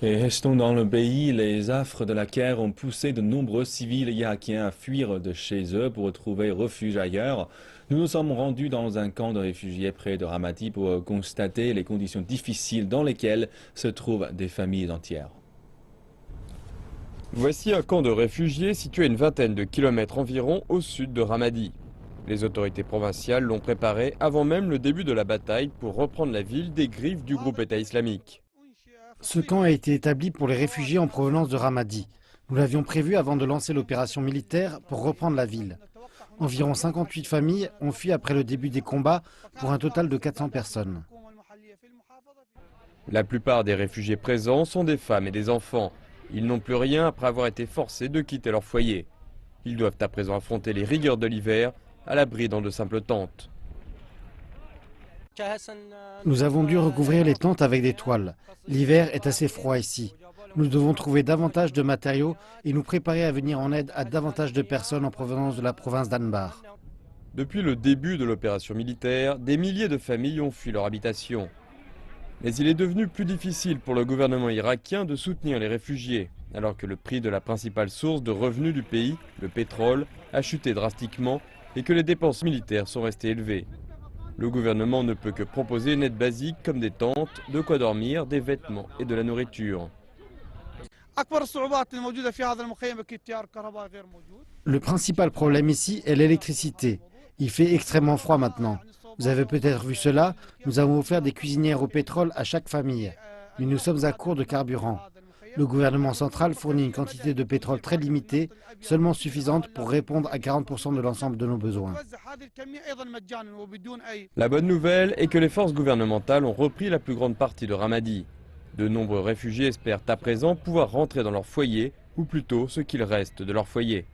Et restons dans le pays, les affres de la guerre ont poussé de nombreux civils irakiens à fuir de chez eux pour trouver refuge ailleurs. Nous nous sommes rendus dans un camp de réfugiés près de Ramadi pour constater les conditions difficiles dans lesquelles se trouvent des familles entières. Voici un camp de réfugiés situé à une vingtaine de kilomètres environ au sud de Ramadi. Les autorités provinciales l'ont préparé avant même le début de la bataille pour reprendre la ville des griffes du groupe État islamique. Ce camp a été établi pour les réfugiés en provenance de Ramadi. Nous l'avions prévu avant de lancer l'opération militaire pour reprendre la ville. Environ 58 familles ont fui après le début des combats pour un total de 400 personnes. La plupart des réfugiés présents sont des femmes et des enfants. Ils n'ont plus rien après avoir été forcés de quitter leur foyer. Ils doivent à présent affronter les rigueurs de l'hiver à l'abri dans de simples tentes. Nous avons dû recouvrir les tentes avec des toiles. L'hiver est assez froid ici. Nous devons trouver davantage de matériaux et nous préparer à venir en aide à davantage de personnes en provenance de la province d'Anbar. Depuis le début de l'opération militaire, des milliers de familles ont fui leur habitation. Mais il est devenu plus difficile pour le gouvernement irakien de soutenir les réfugiés, alors que le prix de la principale source de revenus du pays, le pétrole, a chuté drastiquement et que les dépenses militaires sont restées élevées. Le gouvernement ne peut que proposer une aide basique comme des tentes, de quoi dormir, des vêtements et de la nourriture. Le principal problème ici est l'électricité. Il fait extrêmement froid maintenant. Vous avez peut-être vu cela, nous avons offert des cuisinières au pétrole à chaque famille. Mais nous sommes à court de carburant. Le gouvernement central fournit une quantité de pétrole très limitée, seulement suffisante pour répondre à 40% de l'ensemble de nos besoins. La bonne nouvelle est que les forces gouvernementales ont repris la plus grande partie de Ramadi. De nombreux réfugiés espèrent à présent pouvoir rentrer dans leur foyer, ou plutôt ce qu'il reste de leur foyer.